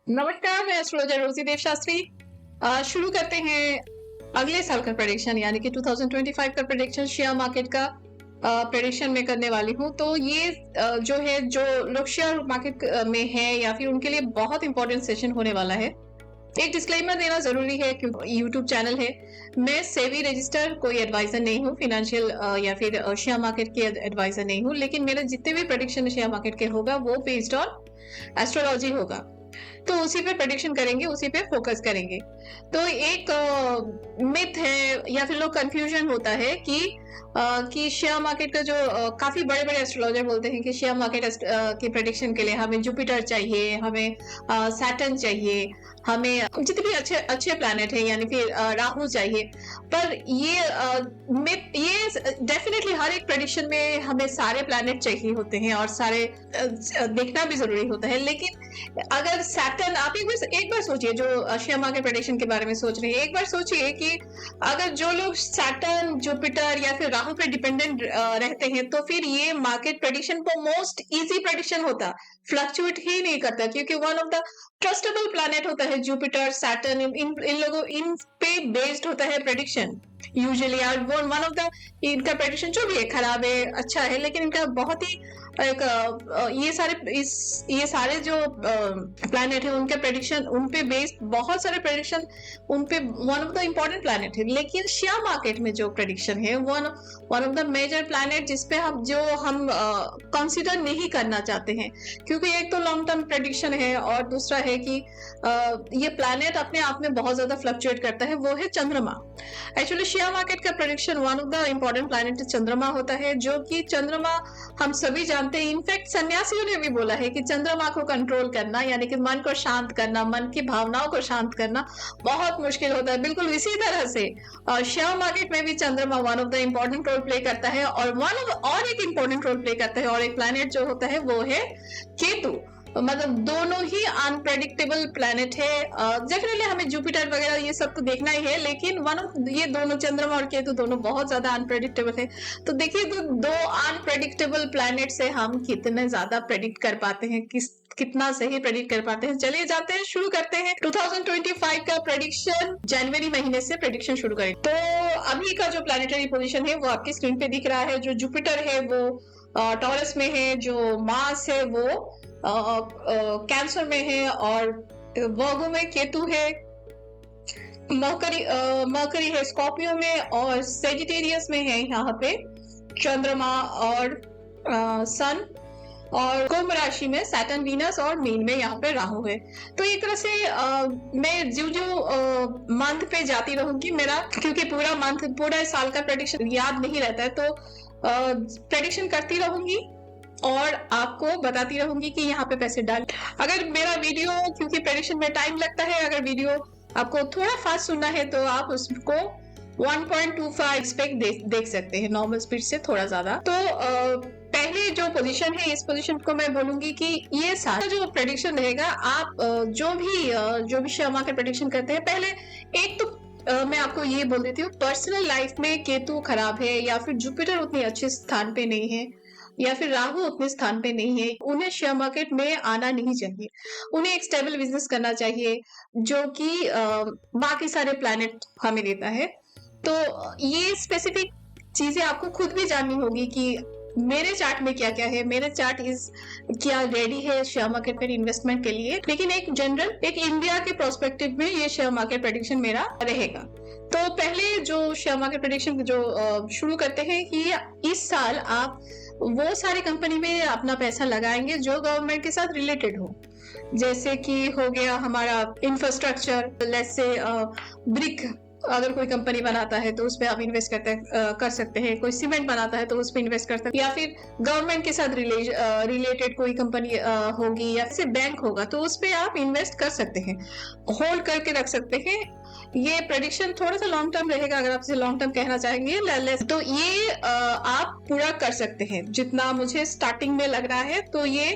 नमस्कार, मैं एस्ट्रोलॉजर रोजी देव शास्त्री। शुरू करते हैं अगले साल का प्रेडिक्शन यानी कि 2025 का प्रेडिक्शन शेयर मार्केट का प्रेडिक्शन में करने वाली हूँ। तो ये जो है जो लोग शेयर मार्केट में है या फिर उनके लिए बहुत इंपॉर्टेंट सेशन होने वाला है। एक डिस्क्लेमर देना जरूरी है क्योंकि यूट्यूब चैनल है। मैं सेबी रजिस्टर कोई एडवाइजर नहीं हूँ, फाइनेंशियल या फिर शेयर मार्केट के एडवाइजर नहीं हूँ, लेकिन मेरे जितने भी प्रेडिक्शन शेयर मार्केट के होगा वो बेस्ड ऑन एस्ट्रोलॉजी होगा। तो उसी पे प्रेडिक्शन करेंगे, उसी पे फोकस करेंगे। तो एक मिथ है या फिर लोग कंफ्यूजन होता है कि शेयर मार्केट का जो काफी बड़े बड़े एस्ट्रोलॉजर बोलते हैं कि शेयर मार्केट की प्रेडिक्शन के लिए हमें जुपिटर चाहिए, हमें सैटर्न चाहिए, हमें जितने भी अच्छे अच्छे प्लैनेट है यानी फिर राहु चाहिए। पर ये डेफिनेटली हर एक प्रेडिक्शन में हमें सारे प्लैनेट चाहिए होते हैं और सारे देखना भी जरूरी होता है। लेकिन अगर सैटर्न, आप एक बार सोचिए, जो शेयर मार्केट प्रेडिक्शन के बारे में सोच रहे हैं, एक बार सोचिए कि अगर जो लोग सैटर्न, जुपिटर या फिर राहु पे डिपेंडेंट रहते हैं तो फिर ये मार्केट प्रेडिक्शन को मोस्ट इजी प्रेडिक्शन होता, फ्लक्चुएट ही नहीं करता, क्योंकि one of the trustable planet होता है जुपिटर, सैटर्न। इन पे बेस्ड होता है प्रेडिक्शन यूजुअली। और वो वन ऑफ द, इनका प्रेडिक्शन जो भी है खराब है अच्छा है, लेकिन इनका बहुत ही एक ये सारे जो प्लैनेट है उनके प्रेडिक्शन, उन पे बेस्ड बहुत सारे प्रेडिक्शन, उन पे one of the important planet है। लेकिन शेयर मार्केट में जो प्रेडिक्शन है one of the major planet जिसपे हम कंसीडर नहीं करना चाहते हैं, क्योंकि एक तो लॉन्ग टर्म प्रेडिक्शन है और दूसरा है कि ये प्लैनेट अपने आप में बहुत ज्यादा फ्लक्चुएट करता है, वो है चंद्रमा। एक्चुअली शेयर मार्केट का prediction one of the important planet चंद्रमा होता है, जो कि चंद्रमा हम सभी जानते हैं। इनफैक्ट सन्यासियों ने भी बोला है कि चंद्रमा को कंट्रोल करना यानी कि मन को शांत करना, मन की भावनाओं को शांत करना बहुत मुश्किल होता है। बिल्कुल इसी तरह से शेयर मार्केट में भी चंद्रमा one of the important role play करता है। और एक इम्पोर्टेंट रोल प्ले करता है और एक प्लैनेट जो होता है वो है केतु। मतलब दोनों ही अनप्रेडिक्टेबल प्लैनेट है। डेफिनेटली हमें जुपिटर वगैरह ये सब तो देखना ही है, लेकिन ये दोनों, चंद्रमा और केतु, दोनों बहुत ज्यादा अनप्रेडिक्टेबल है। तो देखिए, दो अनप्रेडिक्टेबल प्लैनेट से हम कितने ज्यादा प्रेडिक्ट कर पाते हैं, कितना सही प्रेडिक्ट कर पाते हैं। चलिए जाते हैं, शुरू करते हैं 2025 का प्रेडिक्शन। जनवरी महीने से प्रेडिक्शन शुरू करें। तो अभी का जो प्लैनेटरी पोजीशन है वो आपकी स्क्रीन पे दिख रहा है। जो जुपिटर है वो टॉरस में है, जो मार्स है वो कैंसर में है, और वर्गो में केतु है, मरकरी है स्कॉर्पियो में, और सेजिटेरियस में है यहाँ पे चंद्रमा और सन, और कुंभ राशि में सैटर्न, वीनस, और मीन में यहाँ पे राहु है। तो एक तरह से मैं जो मंथ पे जाती रहूंगी मेरा, क्योंकि पूरा साल का प्रेडिक्शन याद नहीं रहता है, तो प्रेडिक्शन करती रहूंगी और आपको बताती रहूंगी कि यहाँ पे पैसे डाल। अगर मेरा वीडियो, क्योंकि प्रेडिक्शन में टाइम लगता है, अगर वीडियो आपको थोड़ा फास्ट सुनना है तो आप उसको 1.25 पे देख सकते हैं, नॉर्मल स्पीड से थोड़ा ज्यादा। तो पहले जो पोजीशन है, इस पोजीशन को मैं बोलूंगी कि ये सारा जो प्रेडिक्शन रहेगा, आप जो भी शेयर मार्केट प्रेडिक्शन करते हैं, पहले एक तो मैं आपको ये बोल देती हूँ, पर्सनल लाइफ में केतु खराब है या फिर जुपिटर उतने अच्छे स्थान पे नहीं है या फिर राहु उतने स्थान पे नहीं है, उन्हें शेयर मार्केट में आना नहीं चाहिए। उन्हें एक स्टेबल बिजनेस करना चाहिए जो कि बाकी सारे प्लैनेट हमें देता है। तो ये स्पेसिफिक चीजें आपको खुद भी जाननी होगी कि मेरे चार्ट में क्या क्या है, मेरे चार्ट क्या रेडी है शेयर मार्केट पर इन्वेस्टमेंट के लिए। लेकिन एक जनरल, एक इंडिया के प्रोस्पेक्टिव में ये शेयर मार्केट प्रेडिक्शन मेरा रहेगा। तो पहले जो शेयर मार्केट प्रेडिक्शन जो शुरू करते हैं कि इस साल आप वो सारी कंपनी में अपना पैसा लगाएंगे जो गवर्नमेंट के साथ रिलेटेड हो, जैसे कि हो गया हमारा इंफ्रास्ट्रक्चर, लेट्स से ब्रिक अगर कोई कंपनी बनाता है तो उस पर आप इन्वेस्ट कर सकते हैं, कोई सीमेंट बनाता है तो उस पर इन्वेस्ट कर सकते हैं, या फिर गवर्नमेंट के साथ रिलेटेड कोई कंपनी होगी या फिर बैंक होगा तो उस पर आप इन्वेस्ट कर सकते हैं, होल्ड करके रख सकते हैं। ये प्रेडिक्शन थोड़ा सा लॉन्ग टर्म रहेगा, अगर आप इसे लॉन्ग टर्म कहना चाहेंगे तो ये आप पूरा कर सकते हैं। जितना मुझे स्टार्टिंग में लग रहा है तो ये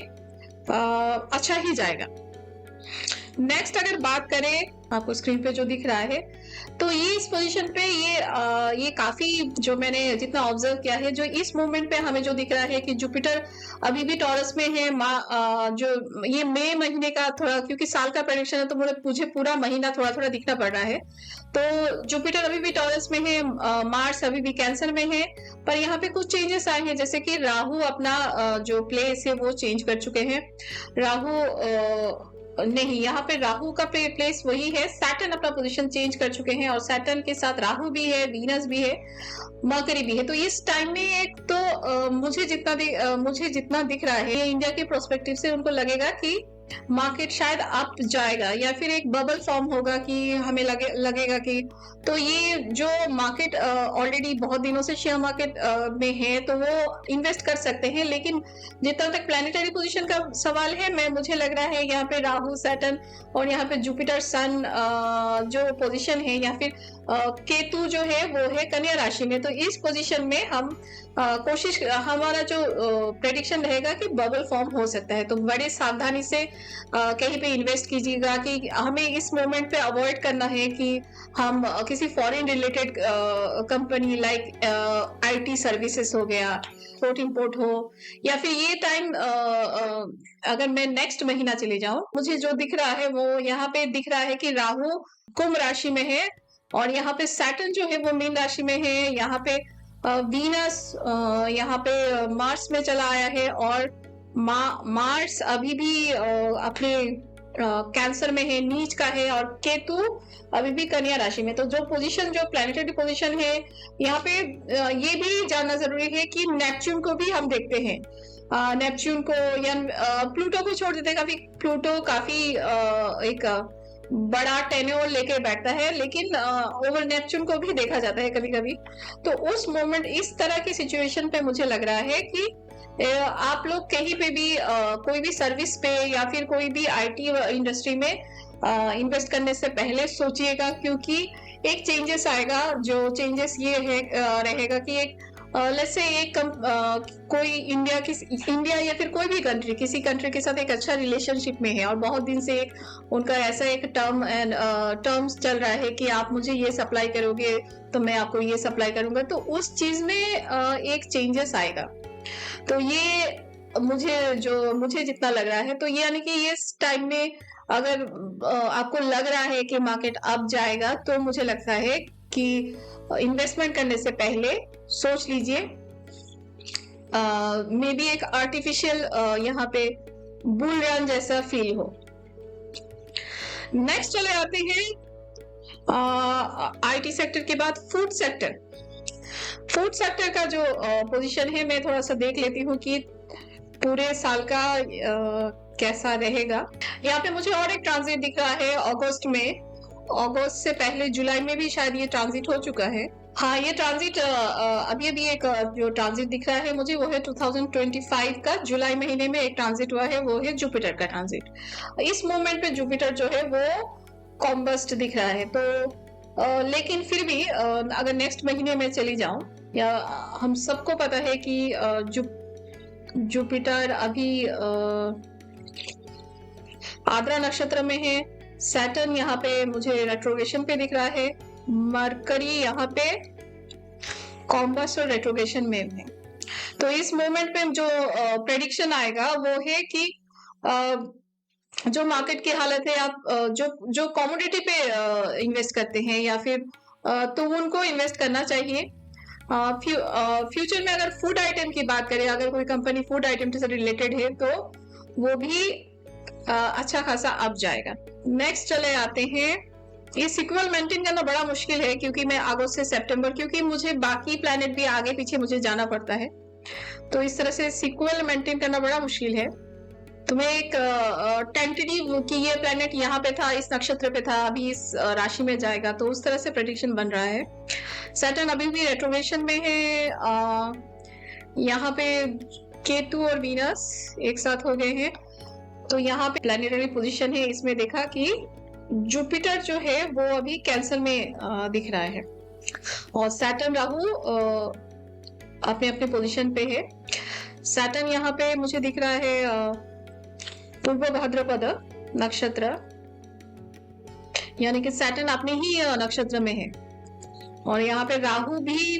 अच्छा ही जाएगा। नेक्स्ट अगर बात करें, आपको स्क्रीन पे जो दिख रहा है तो ये इस पोजीशन पे ये काफी, जो मैंने जितना ऑब्जर्व किया है, जो इस मूवमेंट पे हमें जो दिख रहा है कि जुपिटर अभी भी टॉरस में है। जो ये मई महीने का थोड़ा, क्योंकि साल का प्रेडिक्शन है तो मुझे पूरा महीना थोड़ा थोड़ा दिखना पड़ रहा है। तो जुपिटर अभी भी टॉरस में है, मार्स अभी भी कैंसर में है, पर यहाँ पे कुछ चेंजेस आए हैं, जैसे कि राहु अपना जो प्लेस है वो चेंज कर चुके हैं। राहु नहीं, यहाँ पे राहु का प्लेस वही है। सैटर्न अपना पोजीशन चेंज कर चुके हैं, और सैटर्न के साथ राहु भी है, वीनस भी है, मरकरी भी है। तो इस टाइम में एक तो मुझे जितना दिख रहा है, ये इंडिया के प्रोस्पेक्टिव से उनको लगेगा कि मार्केट शायद अप जाएगा, या फिर एक बबल फॉर्म होगा कि हमें लगेगा कि, तो ये जो मार्केट ऑलरेडी बहुत दिनों से शेयर मार्केट में है, तो वो इन्वेस्ट कर सकते हैं। लेकिन जितना तक प्लैनेटरी पोजीशन का सवाल है, मुझे लग रहा है यहाँ पे राहु, सैटर्न और यहाँ पे जुपिटर, सन जो पोजीशन है, या फिर केतु जो है वो है कन्या राशि में। तो इस पोजीशन में हम हमारा जो प्रेडिक्शन रहेगा कि बबल फॉर्म हो सकता है। तो बड़े सावधानी से कहीं पे इन्वेस्ट कीजिएगा, कि हमें इस मोमेंट पे अवॉइड करना है कि हम किसी foreign related company like IT services हो गया, एक्सपोर्ट इंपोर्ट हो, या फिर ये टाइम अगर मैं नेक्स्ट महीना चले जाऊं, मुझे जो दिख रहा है वो यहाँ पे दिख रहा है कि राहु कुंभ राशि में है, और यहाँ पे सैटर्न जो है वो मीन राशि में है। यहाँ पे वीनस यहाँ पे मार्स में चला आया है, और मार्स अभी भी अपने कैंसर में है, नीच का है, और केतु अभी भी कन्या राशि में। तो जो पोजीशन, जो प्लैनेटरी पोजीशन है यहाँ पे, ये भी जानना जरूरी है कि नेपच्यून को भी हम देखते हैं। नेपच्यून को या प्लूटो को छोड़ देते हैं, प्लूटो काफी एक बड़ा टेन्योर लेके बैठता है, लेकिन ओवर नेपच्यून को भी देखा जाता है कभी कभी। तो उस मोमेंट, इस तरह की सिचुएशन पे मुझे लग रहा है कि आप लोग कहीं पे भी कोई भी सर्विस पे या फिर कोई भी आईटी इंडस्ट्री में इन्वेस्ट करने से पहले सोचिएगा, क्योंकि एक चेंजेस आएगा। जो चेंजेस ये है रहेगा कि एक लेट्स से कोई इंडिया या फिर कोई भी कंट्री, किसी कंट्री के साथ एक अच्छा रिलेशनशिप में है, और बहुत दिन से उनका ऐसा एक टर्म्स चल रहा है कि आप मुझे ये सप्लाई करोगे तो मैं आपको ये सप्लाई करूंगा। तो उस चीज में एक चेंजेस आएगा। तो ये मुझे जितना लग रहा है, तो ये यानी कि ये टाइम में अगर आपको लग रहा है कि मार्केट अप जाएगा, तो मुझे लगता है कि इन्वेस्टमेंट करने से पहले सोच लीजिए, मे बी एक आर्टिफिशियल यहाँ पे बुल रन जैसा फील हो। नेक्स्ट चले आते हैं आईटी सेक्टर के बाद फूड सेक्टर। फूड सेक्टर का जो पोजीशन है, मैं थोड़ा सा देख लेती हूँ कि पूरे साल का कैसा रहेगा। यहाँ पे मुझे और एक ट्रांजिट दिख रहा है अगस्त में। अगस्त से पहले जुलाई में भी शायद ये ट्रांजिट हो चुका है। हाँ, ये ट्रांजिट अभी एक जो ट्रांजिट दिख रहा है मुझे, वो है 2025 का जुलाई महीने में एक ट्रांजिट हुआ है, वो है जुपिटर का ट्रांजिट। इस मोमेंट पे जुपिटर जो है वो कॉम्बस्ट दिख रहा है। तो लेकिन फिर भी अगर नेक्स्ट महीने में चली जाऊं, या हम सबको पता है कि जुपिटर अभी आद्रा नक्षत्र में है। सैटर्न यहाँ पे मुझे रेट्रोगेशन पे दिख रहा है। मरकरी यहाँ पे कॉम्बस्ट और रेट्रोगेशन में है। तो इस मोमेंट पे जो प्रेडिक्शन आएगा वो है कि जो मार्केट की हालत है, आप जो कमोडिटी पे इन्वेस्ट करते हैं या फिर तो उनको इन्वेस्ट करना चाहिए। फ्यूचर में अगर फूड आइटम की बात करें, अगर कोई कंपनी फूड आइटम से रिलेटेड है, तो वो भी अच्छा खासा अप जाएगा। नेक्स्ट चले आते हैं, ये सीक्वल मेंटेन करना बड़ा मुश्किल है, क्योंकि मैं अगस्त से सितंबर, क्योंकि मुझे बाकी प्लैनेट भी आगे पीछे मुझे जाना पड़ता है, तो इस तरह से सीक्वल मेंटेन करना बड़ा मुश्किल है। तो मैं एक टेंटेटिव कि ये प्लैनेट यहाँ पे था, इस नक्षत्र पे था, अभी इस राशि में जाएगा, तो उस तरह से प्रेडिक्शन बन रहा है। सैटर्न अभी भी रेट्रोगेशन में है। यहाँ पे केतु और वीनस एक साथ हो गए हैं। तो यहाँ पे प्लैनेटरी पोजीशन है, इसमें देखा कि जुपिटर जो है वो अभी कैंसर में दिख रहा है, और सैटर्न राहु अपने अपने पोजीशन पे है। सैटर्न यहाँ पे मुझे दिख रहा है पूर्व भाद्रपद नक्षत्र, यानी कि सैटर्न अपने ही नक्षत्र में है, और यहाँ पे राहु भी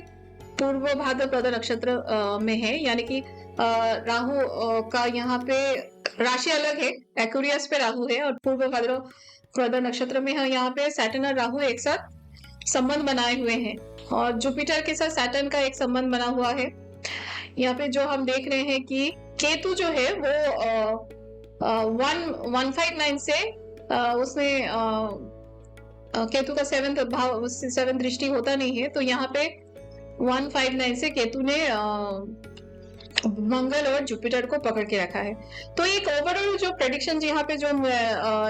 पूर्व भाद्रपद नक्षत्र में है, यानी कि राहु का यहाँ पे राशि अलग है, एक्वेरियस पे राहु है, और पूर्व भाद्रपद नक्षत्र में है। यहाँ पे सैटर्न और राहु एक साथ संबंध बनाए हुए हैं, और जुपिटर के साथ सैटर्न का एक संबंध बना हुआ है। यहाँ पे जो हम देख रहे हैं कि केतु जो है वो 159 से उसने केतु का 7th भाव, 7th दृष्टि होता नहीं है, तो यहाँ पे 159 से केतु ने मंगल और जुपिटर को पकड़ के रखा है। तो एक ओवरऑल जो प्रेडिक्शन यहाँ पे जो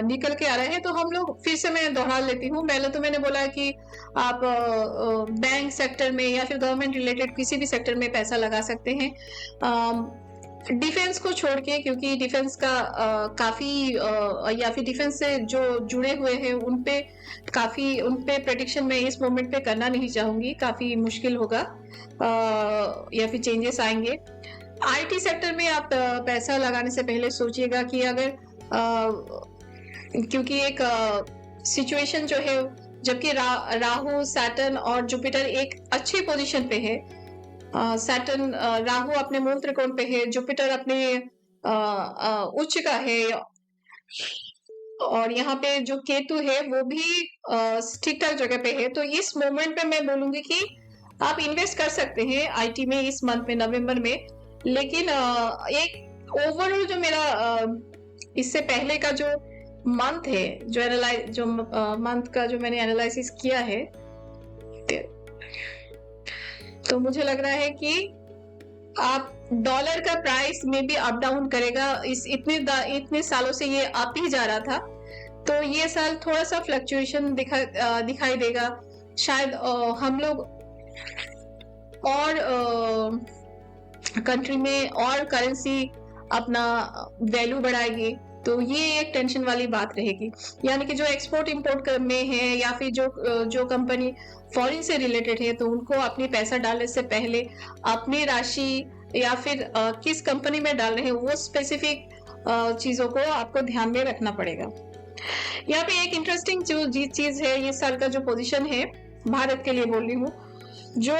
निकल के आ रहे हैं, तो हम लोग फिर से मैं दोहरा लेती हूँ। पहले तो मैंने बोला कि आप बैंक सेक्टर में या फिर गवर्नमेंट रिलेटेड किसी भी सेक्टर में पैसा लगा सकते हैं, डिफेंस को छोड़ के, क्योंकि डिफेंस का काफी या फिर डिफेंस से जो जुड़े हुए हैं उन पे प्रेडिक्शन में इस मोमेंट पे करना नहीं चाहूंगी, काफी मुश्किल होगा या फिर चेंजेस आएंगे। आईटी सेक्टर में आप पैसा लगाने से पहले सोचिएगा कि अगर क्योंकि एक सिचुएशन जो है, जबकि राहु, सैटर्न और जुपिटर एक अच्छी पोजीशन पे है। सैटर्न, राहु अपने मूल त्रिकोण पे है, जुपिटर अपने उच्च का है, और यहाँ पे जो केतु है वो भी ठीक ठाक जगह पे है। तो इस मोमेंट पे मैं बोलूंगी कि आप इन्वेस्ट कर सकते हैं आईटी में इस मंथ में, नवंबर में। लेकिन एक ओवरऑल जो मेरा इससे पहले का जो मंथ है, जो मंथ का जो मैंने एनालिसिस किया है, तो मुझे लग रहा है कि आप डॉलर का प्राइस में भी अप डाउन करेगा। इतने सालों से ये अप ही जा रहा था, तो ये साल थोड़ा सा फ्लक्चुएशन दिखाई देगा। शायद हम लोग और कंट्री में और करेंसी अपना वैल्यू बढ़ाएगी, तो ये एक टेंशन वाली बात रहेगी। यानी कि जो एक्सपोर्ट इंपोर्ट में है या फिर जो कंपनी फॉरेन से रिलेटेड है, तो उनको अपनी पैसा डालने से पहले अपनी राशि या फिर किस कंपनी में डाल रहे हैं वो स्पेसिफिक चीजों को आपको ध्यान में रखना पड़ेगा। यहाँ पे एक इंटरेस्टिंग जो चीज है, ये साल का जो पोजीशन है, भारत के लिए बोल रही हूँ, जो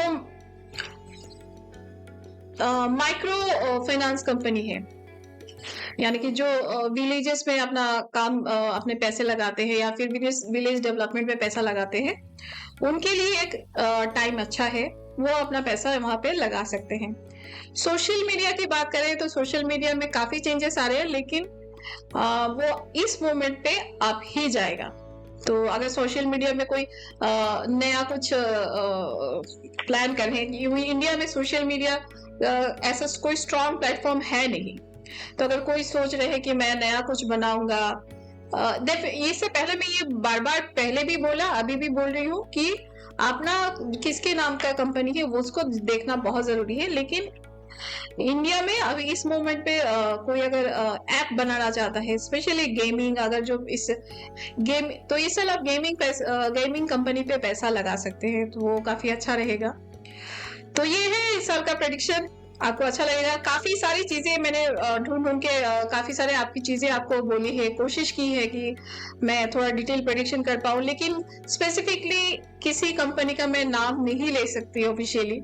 माइक्रो फाइनेंस कंपनी है, यानी कि जो विलेजेस में अपना काम, अपने पैसे लगाते हैं या फिर विलेज डेवलपमेंट में पैसा लगाते हैं, उनके लिए एक टाइम अच्छा है, वो अपना पैसा वहां पे लगा सकते हैं। सोशल मीडिया की बात करें तो सोशल मीडिया में काफी चेंजेस आ रहे हैं, लेकिन वो इस मोमेंट पे अप ही जाएगा। तो अगर सोशल मीडिया में कोई नया कुछ प्लान कर रहे हैं, इंडिया में सोशल मीडिया ऐसा कोई स्ट्रॉन्ग प्लेटफॉर्म है नहीं, तो अगर कोई सोच रहे हैं कि मैं नया कुछ बनाऊंगा, इससे पहले मैं ये बार बार पहले भी बोला, अभी भी बोल रही हूँ कि अपना किसके नाम का कंपनी है वो उसको देखना बहुत जरूरी है। लेकिन इंडिया में अभी इस मोमेंट पे कोई अगर ऐप बनाना चाहता है, स्पेशली गेमिंग, अगर जो इस गेम, तो इस साल आप गेमिंग कंपनी पे पैसा लगा सकते हैं, तो वो काफी अच्छा रहेगा। तो ये है इस साल का प्रेडिक्शन, आपको अच्छा लगेगा। काफी सारी चीजें मैंने ढूंढ के काफी सारे आपकी चीजें आपको बोली है, कोशिश की है कि मैं थोड़ा डिटेल प्रेडिक्शन कर पाऊं, लेकिन स्पेसिफिकली किसी कंपनी का मैं नाम नहीं ले सकती ऑफिशियली।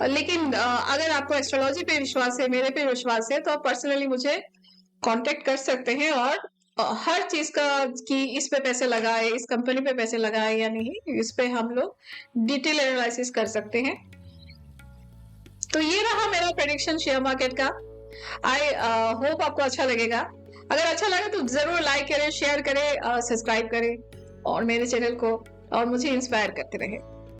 लेकिन अगर आपको एस्ट्रोलॉजी पे विश्वास है, मेरे पे विश्वास है, तो आप पर्सनली मुझे कांटेक्ट कर सकते हैं, और हर चीज का कि इस पे पैसे लगाए, इस कंपनी पे पैसे लगाए या नहीं, इस पे हम लोग डिटेल एनालिसिस कर सकते हैं। तो ये रहा मेरा प्रेडिक्शन शेयर मार्केट का। आई होप आपको अच्छा लगेगा। अगर अच्छा लगा तो जरूर लाइक करें, शेयर करें, सब्सक्राइब करें और मेरे चैनल को और मुझे इंस्पायर करते रहे।